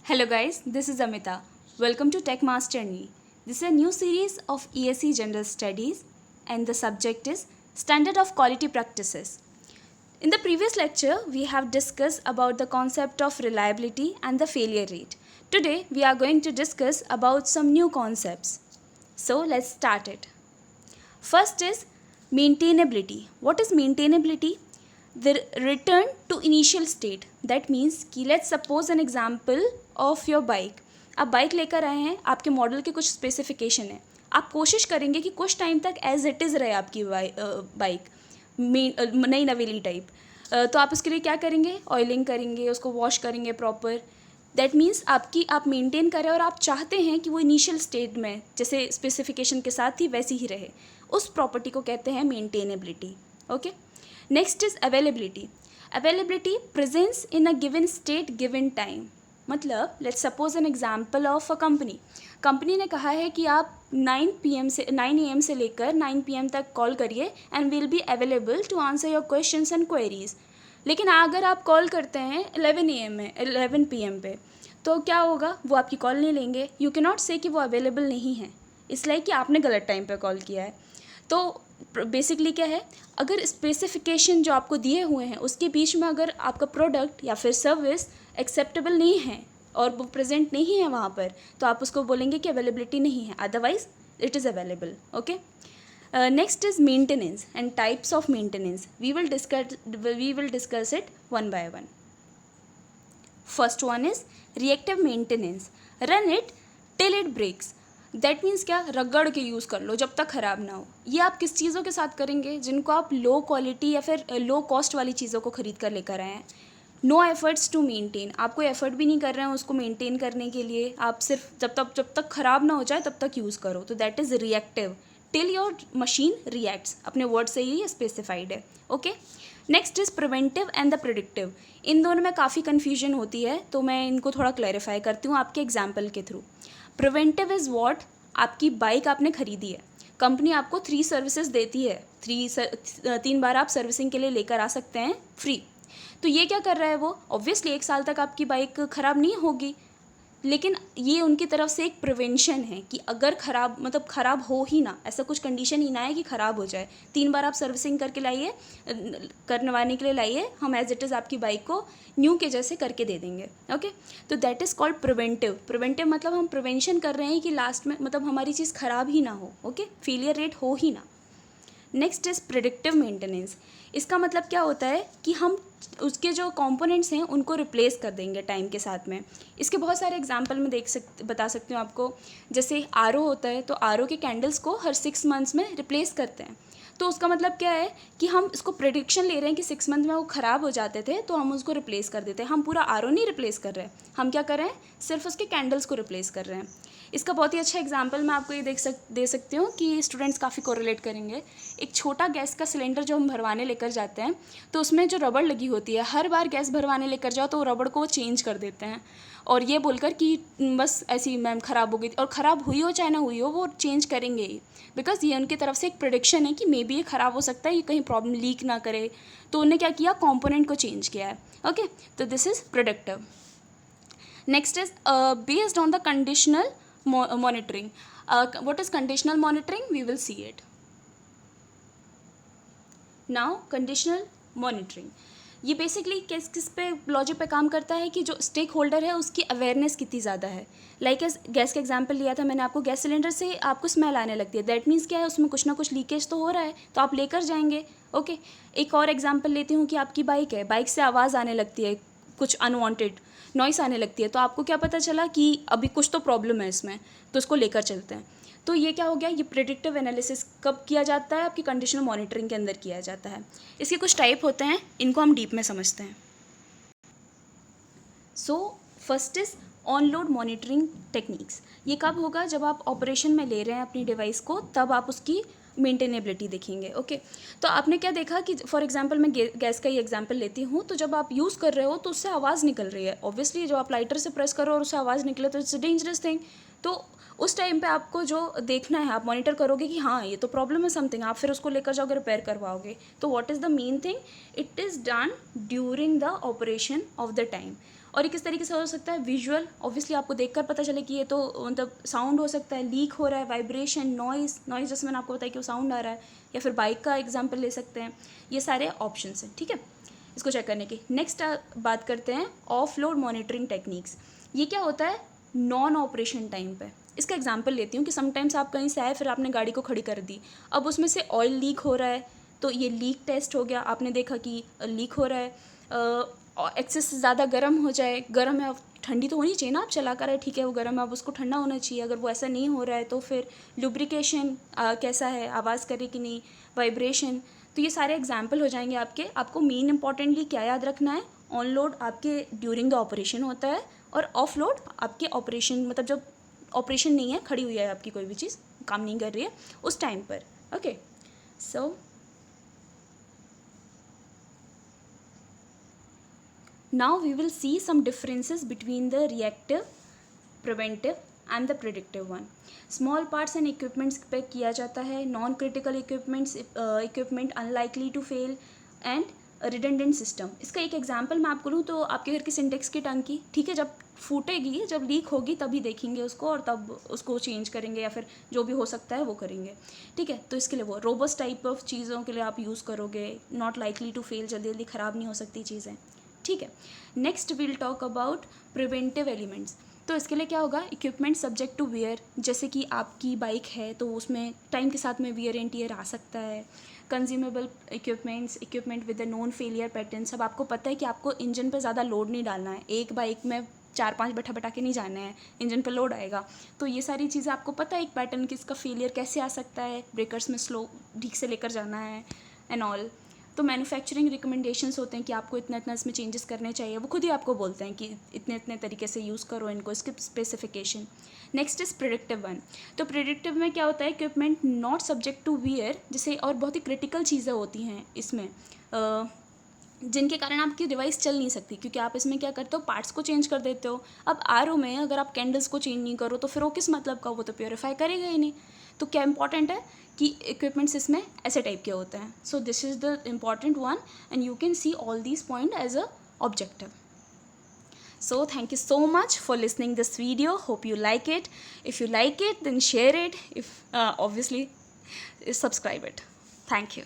Hello guys, this is Amita. Welcome to Tech Master Me. This is a new series of ESE General Studies and the subject is Standard of Quality Practices. In the previous lecture, we have discussed about the concept of reliability and the failure rate. Today, we are going to discuss about some new concepts. So, let's start it. First is maintainability. What is maintainability? The return to initial state. That means कि let's suppose an example of your bike. आप bike लेकर आए हैं, आपके model के कुछ specification है, आप कोशिश करेंगे कि कुछ टाइम तक एज इट इज़ रहे आपकी बाइक नई नवेली टाइप. तो आप उसके लिए क्या करेंगे? ऑयलिंग करेंगे, उसको वॉश करेंगे प्रॉपर. दैट मीन्स आप मेंटेन करें और आप चाहते हैं कि वो इनिशियल स्टेट में जैसे स्पेसिफिकेशन के साथ ही वैसी ही रहे. उस प्रॉपर्टी को कहते हैं maintainability. Okay. Next is availability. Availability presence in a given state given time. मतलब let's suppose an example of a company ने कहा है कि आप 9 AM से लेकर 9 PM तक कॉल करिए and will be available to answer your questions and queries. लेकिन अगर आप कॉल करते हैं 11 AM में 11 PM पे, तो क्या होगा? वो आपकी कॉल नहीं लेंगे. यू कैन नॉट से कि वो अवेलेबल नहीं है, इसलिए कि आपने गलत टाइम पे कॉल किया है. तो बेसिकली क्या है, अगर स्पेसिफिकेशन जो आपको दिए हुए हैं उसके बीच में अगर आपका प्रोडक्ट या फिर सर्विस एक्सेप्टेबल नहीं है और वो प्रेजेंट नहीं है वहाँ पर, तो आप उसको बोलेंगे कि अवेलेबिलिटी नहीं है, otherwise it is available. Okay. Next is maintenance and types of maintenance. We will discuss it one by one. First one is reactive maintenance. Run it till it breaks. That means क्या? रगड़ के use कर लो जब तक ख़राब ना हो. ये आप किस चीज़ों के साथ करेंगे? जिनको आप लो क्वालिटी या फिर लो कॉस्ट वाली चीज़ों को ख़रीद कर लेकर आए हैं. No efforts to maintain. आप कोई एफर्ट भी नहीं कर रहे हैं उसको मेंटेन करने के लिए. आप सिर्फ जब तक ख़राब ना हो जाए तब तक यूज़ करो. तो that is reactive. Till your machine reacts. अपने वर्ड से ही स्पेसिफाइड है. Okay. Next is preventive and the predictive. इन दोनों में काफ़ी कन्फ्यूजन होती है, तो मैं इनको थोड़ा क्लैरिफाई करती हूँ आपके एग्जाम्पल के थ्रू. Preventive is what? आपकी बाइक आपने ख़रीदी है, कंपनी आपको 3 सर्विसेज देती है. 3 बार आप सर्विसिंग के लिए लेकर आ सकते हैं फ्री. तो ये क्या कर रहा है वो? ऑब्वियसली 1 साल तक आपकी बाइक ख़राब नहीं होगी, लेकिन ये उनकी तरफ से एक प्रिवेंशन है कि अगर ख़राब हो ही ना, ऐसा कुछ कंडीशन ही ना है कि ख़राब हो जाए. 3 बार आप सर्विसिंग करके लाइए, करवाने के लिए लाइए, हम एज इट इज़ आपकी बाइक को न्यू के जैसे करके दे देंगे. ओके. तो दैट इज़ कॉल्ड प्रिवेंटिव मतलब हम प्रिवेंशन कर रहे हैं कि लास्ट में हमारी चीज़ ख़राब ही ना हो. ओके. फेलियर रेट हो ही ना. Next is predictive maintenance. इसका मतलब क्या होता है कि हम उसके जो कंपोनेंट्स हैं उनको रिप्लेस कर देंगे टाइम के साथ में. इसके बहुत सारे एग्जांपल मैं बता सकती हूँ आपको. जैसे आरओ होता है, तो आरओ के कैंडल्स को हर 6 मंथ्स में रिप्लेस करते हैं. तो उसका मतलब क्या है कि हम इसको प्रेडिक्शन ले रहे हैं कि 6 मंथ में वो ख़राब हो जाते थे, तो हम उसको रिप्लेस कर देते हैं. हम पूरा आरओ नहीं रिप्लेस कर रहे हैं, हम क्या कर रहे हैं? सिर्फ उसके कैंडल्स को रिप्लेस कर रहे हैं. इसका बहुत ही अच्छा एग्जांपल मैं आपको ये दे सकती हूँ कि स्टूडेंट्स काफ़ी कोरिलेट करेंगे. एक छोटा गैस का सिलेंडर जो हम भरवाने लेकर जाते हैं, तो उसमें जो रबड़ लगी होती है, हर बार गैस भरवाने लेकर जाओ तो वो रबड़ को वो चेंज कर देते हैं, और ये बोलकर कि बस ऐसी मैम ख़राब हो गई थी. और ख़राब हुई हो चाहे ना हुई हो, वो चेंज करेंगे ही, बिकॉज ये उनकी तरफ से एक प्रेडिक्शन है कि मे बी ये ख़राब हो सकता है, ये कहीं प्रॉब्लम लीक ना करे. तो उन्होंने क्या किया? कॉम्पोनेंट को चेंज किया है. ओके. तो this is productive. Next is based on the conditional monitoring. What is conditional monitoring? We will see it. Now conditional monitoring. ये बेसिकली किस पे लॉजिक पे काम करता है कि जो स्टेक होल्डर है उसकी अवेयरनेस कितनी ज़्यादा है. लाइक गैस का एग्जांपल लिया था मैंने आपको. गैस सिलेंडर से आपको स्मेल आने लगती है. दैट मीन्स क्या है? उसमें कुछ ना कुछ लीकेज तो हो रहा है, तो आप लेकर जाएंगे. ओके. एक और एग्जांपल लेती हूँ कि आपकी बाइक है, बाइक से आवाज़ आने लगती है, कुछ अनवांटेड नॉइस आने लगती है. तो आपको क्या पता चला कि अभी कुछ तो प्रॉब्लम है इसमें, तो उसको लेकर चलते हैं. तो ये क्या हो गया? ये प्रेडिक्टिव एनालिसिस कब किया जाता है? आपकी कंडीशनल मॉनिटरिंग के अंदर किया जाता है. इसके कुछ टाइप होते हैं, इनको हम डीप में समझते हैं. So first is on load monitoring techniques. ये कब होगा? जब आप ऑपरेशन में ले रहे हैं अपनी डिवाइस को, तब आप उसकी मेंटेनेबिलिटी देखेंगे. ओके. तो आपने क्या देखा कि फॉर एग्जांपल मैं गैस का ही एग्जांपल लेती हूँ. तो जब आप यूज़ कर रहे हो तो उससे आवाज़ निकल रही है. ऑब्वियसली जो आप लाइटर से प्रेस करो और उससे आवाज़ निकले तो इट्स अ डेंजरस थिंग. तो उस टाइम पे आपको जो देखना है, आप मॉनिटर करोगे कि हाँ ये तो प्रॉब्लम है समथिंग, आप फिर उसको लेकर जाओगे, रिपेयर करवाओगे. तो what is the main thing? It is done during the operation of the time. और ये किस तरीके से हो सकता है, विजुअल, ऑब्वियसली आपको देखकर पता चले कि ये तो मतलब साउंड हो सकता है, लीक हो रहा है, वाइब्रेशन, नॉइज़ जैसे मैंने आपको बताया कि वो साउंड आ रहा है, या फिर बाइक का एग्जांपल ले सकते हैं। ये सारे ऑप्शंस हैं, ठीक है, इसको चेक करने की। नेक्स्ट बात करते हैं ऑफ लोड मॉनिटरिंग टेक्निक्स। ये क्या होता है, नॉन ऑपरेशन टाइम पे। इसका एग्जांपल लेती हूँ कि समटाइम्स आप कहीं से आए, फिर आपने गाड़ी को खड़ी कर दी, अब उसमें से ऑयल लीक हो रहा है, तो ये लीक टेस्ट हो गया, आपने देखा कि लीक हो रहा है। एक्सेस ज़्यादा गर्म हो जाए, गर्म है, अब ठंडी तो होनी चाहिए ना, आप चला कर है, ठीक है, वो गर्म है, अब उसको ठंडा होना चाहिए। अगर वो ऐसा नहीं हो रहा है तो फिर लुब्रिकेशन कैसा है, आवाज़ करे कि नहीं, वाइब्रेशन। तो ये सारे एग्जाम्पल हो जाएंगे आपके। आपको मेन इंपॉर्टेंटली क्या याद रखना है, ऑन लोड आपके ड्यूरिंग द ऑपरेशन होता है, और ऑफ लोड आपके ऑपरेशन मतलब जब ऑपरेशन नहीं है, खड़ी हुई है आपकी कोई भी चीज़, काम नहीं कर रही है, उस टाइम पर। Okay, so now we will see some differences between the reactive, preventive and the predictive one. Small parts and equipments पे किया जाता है, non critical equipments equipment unlikely to fail and redundant system. इसका एक example मैं आपको लूँ तो आपके घर की सिंटेक्स की टंकी, ठीक है, जब फूटेगी, जब लीक होगी तभी देखेंगे उसको, और तब उसको चेंज करेंगे या फिर जो भी हो सकता है वो करेंगे, ठीक है। तो इसके लिए वो रोबस्ट टाइप ऑफ चीज़ों के लिए आप यूज़ करोगे, नॉट लाइकली टू फेल, जल्दी जल्दी ख़राब नहीं हो सकती चीज़ें, ठीक है। Next will talk about preventive elements. तो इसके लिए क्या होगा, इक्विपमेंट सब्जेक्ट टू वियर, जैसे कि आपकी बाइक है तो उसमें टाइम के साथ में वियर एंड टियर आ सकता है। Consumable equipment with a known failure pattern. सब आपको पता है कि आपको इंजन पे ज़्यादा लोड नहीं डालना है, एक बाइक में 4-5 बैठा के नहीं जाना है, इंजन पे लोड आएगा। तो ये सारी चीज़ें आपको पता है एक पैटर्न कि इसका फेलियर कैसे आ सकता है, ब्रेकर्स में स्लो ठीक से लेकर जाना है एंड ऑल। तो मैन्युफैक्चरिंग रिकमेंडेशंस होते हैं कि आपको इतना इतना इसमें चेंजेस करने चाहिए, वो खुद ही आपको बोलते हैं कि इतने इतने तरीके से यूज़ करो इनको, इसके specification. Next is predictive one. तो प्रेडिक्टिव में क्या होता है, equipment not subject to wear, जैसे और बहुत ही क्रिटिकल चीज़ें होती हैं इसमें, जिनके कारण आपकी डिवाइस चल नहीं सकती, क्योंकि आप इसमें क्या करते हो, पार्ट्स को चेंज कर देते हो। अब आरओ में अगर आप कैंडल्स को चेंज नहीं करो तो फिर वो किस मतलब का, वो तो प्योरीफाई करेगा ही नहीं। तो क्या इंपॉर्टेंट है कि इक्विपमेंट्स इसमें ऐसे टाइप के होते हैं। So this is the important one and you can see all these point as a objective. So thank you so much for listening this video. Hope you like it. If you like it, then share it. If obviously subscribe it. Thank you.